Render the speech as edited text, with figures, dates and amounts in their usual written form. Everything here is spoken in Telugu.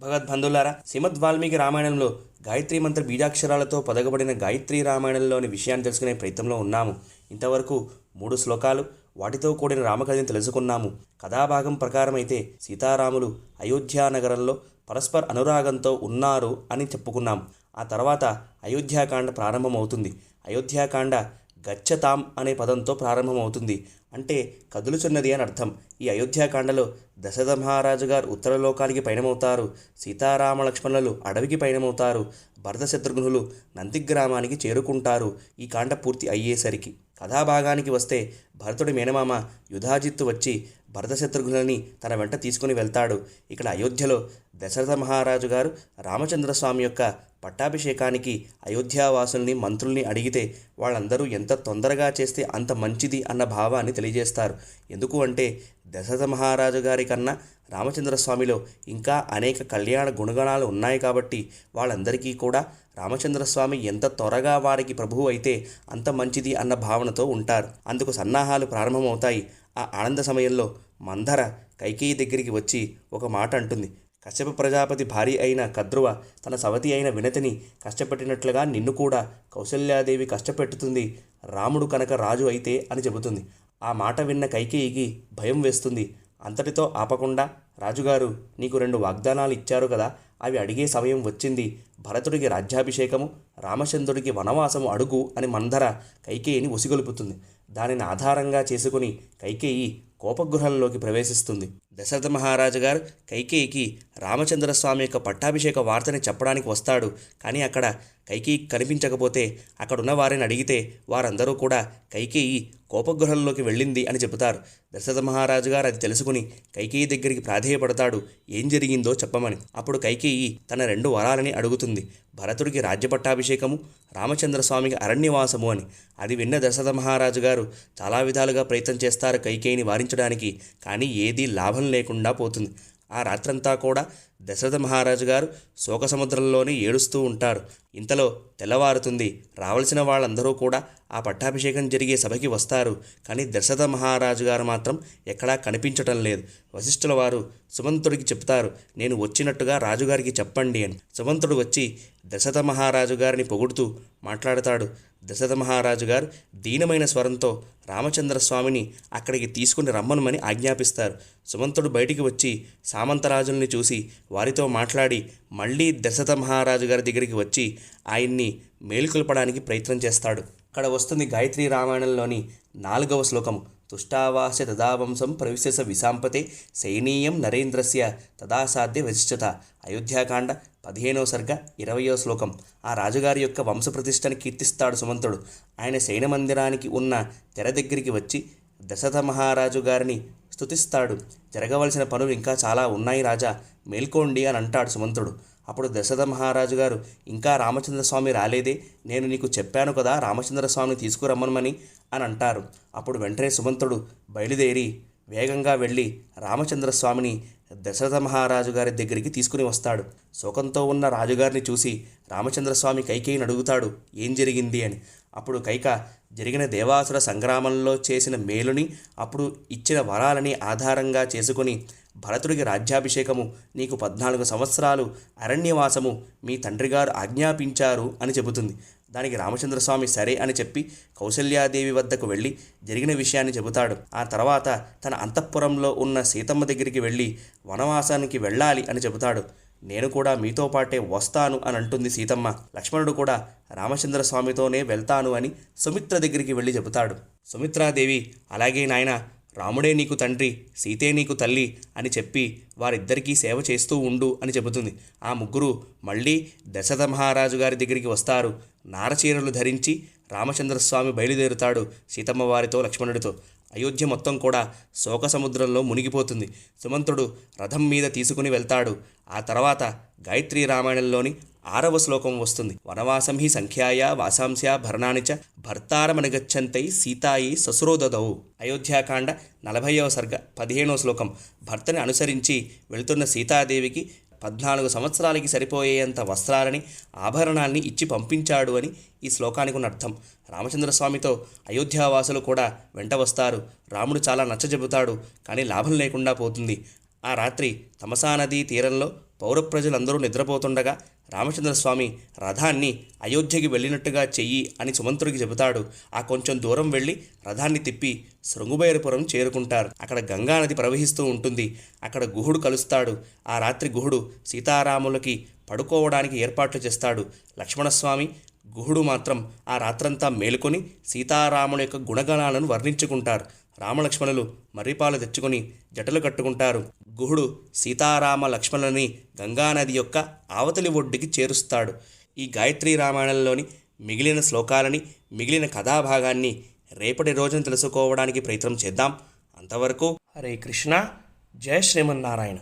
భగవద్బంధులారా, శ్రీమద్ వాల్మీకి రామాయణంలో గాయత్రి మంత్ర బీజాక్షరాలతో పదగబడిన గాయత్రి రామాయణంలోని విషయాన్ని తెలుసుకునే ప్రయత్నంలో ఉన్నాము. ఇంతవరకు 3 శ్లోకాలు, వాటితో కూడిన రామకథని తెలుసుకున్నాము. కథాభాగం ప్రకారం అయితే సీతారాములు అయోధ్యా నగరంలో పరస్పర అనురాగంతో ఉన్నారు అని చెప్పుకున్నాం. ఆ తర్వాత అయోధ్యాకాండ ప్రారంభమవుతుంది. అయోధ్యాకాండ గచ్చతాం అనే పదంతో ప్రారంభమవుతుంది. అంటే కదులుచున్నది అని అర్థం. ఈ అయోధ్యాకాండలో దశరథ మహారాజు గారు ఉత్తరలోకానికి పయనమవుతారు. సీతారామ లక్ష్మణులు అడవికి పయనమవుతారు. భరత శత్రుఘ్నులు నందిగ్రామానికి చేరుకుంటారు. ఈ కాండ పూర్తి అయ్యేసరికి కథాభాగానికి వస్తే, భరతుడి మేనమామ యుధాజిత్తు వచ్చి భరత శత్రుఘ్నులని తన వెంట తీసుకుని వెళ్తాడు. ఇక్కడ అయోధ్యలో దశరథ మహారాజు గారు రామచంద్రస్వామి యొక్క పట్టాభిషేకానికి అయోధ్యావాసుల్ని మంత్రుల్ని అడిగితే వాళ్ళందరూ ఎంత తొందరగా చేస్తే అంత మంచిది అన్న భావాన్ని తెలియజేస్తారు. ఎందుకు అంటే దశరథ మహారాజు గారి కన్నా రామచంద్రస్వామిలో ఇంకా అనేక కళ్యాణ గుణగణాలు ఉన్నాయి కాబట్టి వాళ్ళందరికీ కూడా రామచంద్రస్వామి ఎంత త్వరగా వారికి ప్రభువు అయితే అంత మంచిది అన్న భావనతో ఉంటారు. అందుకు సన్నాహాలు ప్రారంభమవుతాయి. ఆ ఆనంద సమయంలో మందర కైకేయి దగ్గరికి వచ్చి ఒక మాట అంటుంది. కశ్యప ప్రజాపతి భార్య అయిన కద్రువ తన సవతి అయిన వినతిని కష్టపెట్టినట్లుగా నిన్ను కూడా కౌసల్యాదేవి కష్టపెట్టుతుంది, రాముడు కనుక రాజు అయితే అని చెబుతుంది. ఆ మాట విన్న కైకేయికి భయం వేస్తుంది. అంతటితో ఆపకుండా, రాజుగారు నీకు 2 వాగ్దానాలు ఇచ్చారు కదా, అవి అడిగే సమయం వచ్చింది. భరతుడికి రాజ్యాభిషేకము, రామచంద్రుడికి వనవాసము అడుగు అని మందర కైకేయిని ఉసిగొలుపుతుంది. దానిని ఆధారంగా చేసుకుని కైకేయి కోపగృహంలోకి ప్రవేశిస్తుంది. దశరథ మహారాజు గారు కైకేయికి రామచంద్రస్వామి యొక్క పట్టాభిషేక వార్తని చెప్పడానికి వస్తాడు. కానీ అక్కడ కైకేయి కనిపించకపోతే అక్కడున్న వారిని అడిగితే వారందరూ కూడా కైకేయి కోపగృహంలోకి వెళ్ళింది అని చెబుతారు. దశరథ మహారాజు గారు అది తెలుసుకుని కైకేయి దగ్గరికి ప్రాధేయపడతాడు, ఏం జరిగిందో చెప్పమని. అప్పుడు కైకేయి తన 2 వరాలని అడుగుతుంది. భరతుడికి రాజ్య పట్టాభిషేకము, రామచంద్రస్వామికి అరణ్యవాసము అని. అది విన్న దశరథ మహారాజు గారు చాలా విధాలుగా ప్రయత్నం చేస్తారు కైకేయిని వారించడానికి. కానీ ఏదీ లాభం లేకుండా పోతుంది. ఆ రాత్రంతా కూడా దశరథ మహారాజు గారు శోకసముద్రంలోనే ఏడుస్తూ ఉంటారు. ఇంతలో తెల్లవారుతుంది. రావలసిన వాళ్ళందరూ కూడా ఆ పట్టాభిషేకం జరిగే సభకి వస్తారు. కానీ దశరథ మహారాజు గారు మాత్రం ఎక్కడా కనిపించటం లేదు. వశిష్ఠుల వారు సుమంతుడికి చెప్తారు, నేను వచ్చినట్టుగా రాజుగారికి చెప్పండి అని. సుమంతుడు వచ్చి దశరథ మహారాజు గారిని పొగుడుతూ మాట్లాడతాడు. దశరథ మహారాజు గారు దీనమైన స్వరంతో రామచంద్రస్వామిని అక్కడికి తీసుకుని రమ్మనమని ఆజ్ఞాపిస్తారు. సుమంతుడు బయటికి వచ్చి సామంతరాజుల్ని చూసి వారితో మాట్లాడి మళ్ళీ దశరథ మహారాజు గారి దగ్గరికి వచ్చి ఆయన్ని మేలుకొల్పడానికి ప్రయత్నం చేస్తాడు. అక్కడ వస్తుంది గాయత్రి రామాయణంలోని 4వ శ్లోకం. తుష్టావాస్య తదావంశం ప్రవిశేష విశాంపతే సైనీయం నరేంద్రస్య తదాసాధ్య వశిష్ఠత. అయోధ్యాకాండ 15వ సర్గ 20వ శ్లోకం. ఆ రాజుగారి యొక్క వంశప్రతిష్టని కీర్తిస్తాడు సుమంతుడు. ఆయన శయన మందిరానికి ఉన్న తెర దగ్గరికి వచ్చి దశరథ మహారాజు గారిని స్తుతిస్తాడు. జరగవలసిన పనులు ఇంకా చాలా ఉన్నాయి రాజా, మేల్కోండి అని అంటాడు సుమంతుడు. అప్పుడు దశరథ మహారాజు గారు, ఇంకా రామచంద్రస్వామి రాలేదే, నేను నీకు చెప్పాను కదా రామచంద్రస్వామిని తీసుకురమ్మనమని అని అంటారు. అప్పుడు వెంటనే సుమంతుడు బయలుదేరి వేగంగా వెళ్ళి రామచంద్రస్వామిని దశరథ మహారాజు గారి దగ్గరికి తీసుకుని వస్తాడు. శోకంతో ఉన్న రాజుగారిని చూసి రామచంద్రస్వామి కైకేయిని అడుగుతాడు, ఏం జరిగింది అని. అప్పుడు కైక జరిగిన దేవాసుర సంగ్రామంలో చేసిన మేలుని, అప్పుడు ఇచ్చిన వరాలని ఆధారంగా చేసుకుని భరతుడికి రాజ్యాభిషేకము, నీకు 14 సంవత్సరాలు అరణ్యవాసము మీ తండ్రిగారు ఆజ్ఞాపించారు అని చెబుతుంది. దానికి రామచంద్రస్వామి సరే అని చెప్పి కౌసల్యాదేవి వద్దకు వెళ్ళి జరిగిన విషయాన్ని చెబుతాడు. ఆ తర్వాత తన అంతఃపురంలో ఉన్న సీతమ్మ దగ్గరికి వెళ్ళి వనవాసానికి వెళ్ళాలి అని చెబుతాడు. నేను కూడా మీతో పాటే వస్తాను అని అంటుంది సీతమ్మ. లక్ష్మణుడు కూడా రామచంద్రస్వామితోనే వెళ్తాను అని సుమిత్ర దగ్గరికి వెళ్ళి చెబుతాడు. సుమిత్రాదేవి, అలాగే నాయన, రాముడే నీకు తండ్రి, సీతే నీకు తల్లి అని చెప్పి వారిద్దరికీ సేవ చేస్తూ ఉండు అని చెబుతుంది. ఆ ముగ్గురు మళ్ళీ దశరథ మహారాజు గారి దగ్గరికి వస్తారు. నారచీరలు ధరించి రామచంద్రస్వామి బయలుదేరుతాడు సీతమ్మ వారితో, లక్ష్మణుడితో. అయోధ్య మొత్తం కూడా శోక సముద్రంలో మునిగిపోతుంది. సుమంతుడు రథం మీద తీసుకుని వెళ్తాడు. ఆ తర్వాత గాయత్రి రామాయణంలోని 6వ శ్లోకం వస్తుంది. వనవాసం హి సంఖ్యాయ వాసాంస్య భరణానిచ భర్తారమనగచ్చంతై సీతాయి ససురోదదౌ. అయోధ్యాకాండ 40వ సర్గ 15వ శ్లోకం. భర్తని అనుసరించి వెళుతున్న సీతాదేవికి 14 సంవత్సరాలకి సరిపోయేంత వస్త్రాలని, ఆభరణాల్ని ఇచ్చి పంపించాడు అని ఈ శ్లోకానికి ఉన్న అర్థం. రామచంద్రస్వామితో అయోధ్యావాసులు కూడా వెంట వస్తారు. రాముడు చాలా నచ్చజెబుతాడు, కానీ లాభం లేకుండా పోతుంది. ఆ రాత్రి తమసా నదీ తీరంలో పౌర ప్రజలందరూ నిద్రపోతుండగా రామచంద్రస్వామి రథాన్ని అయోధ్యకి వెళ్ళినట్టుగా చెయ్యి అని సుమంత్రుడికి చెబుతాడు. ఆ కొంచెం దూరం వెళ్ళి రథాన్ని తిప్పి శృంగుబైరపురం చేరుకుంటారు. అక్కడ గంగానది ప్రవహిస్తూ ఉంటుంది. అక్కడ గుహుడు కలుస్తాడు. ఆ రాత్రి గుహుడు సీతారాములకి పడుకోవడానికి ఏర్పాట్లు చేస్తాడు. లక్ష్మణస్వామి గుహుడు మాత్రం ఆ రాత్రంతా మేలుకొని సీతారాముల యొక్క గుణగణాలను వర్ణించుకుంటారు. రామలక్ష్మణులు మర్రిపాలు తెచ్చుకొని జటలు కట్టుకుంటారు. గుహుడు సీతారామ లక్ష్మణులని గంగానది యొక్క ఆవతలి ఒడ్డుకి చేరుస్తాడు. ఈ గాయత్రీ రామాయణంలోని మిగిలిన శ్లోకాలని, మిగిలిన కథాభాగాన్ని రేపటి రోజున తెలుసుకోవడానికి ప్రయత్నం చేద్దాం. అంతవరకు హరే కృష్ణ, జయ శ్రీమన్నారాయణ.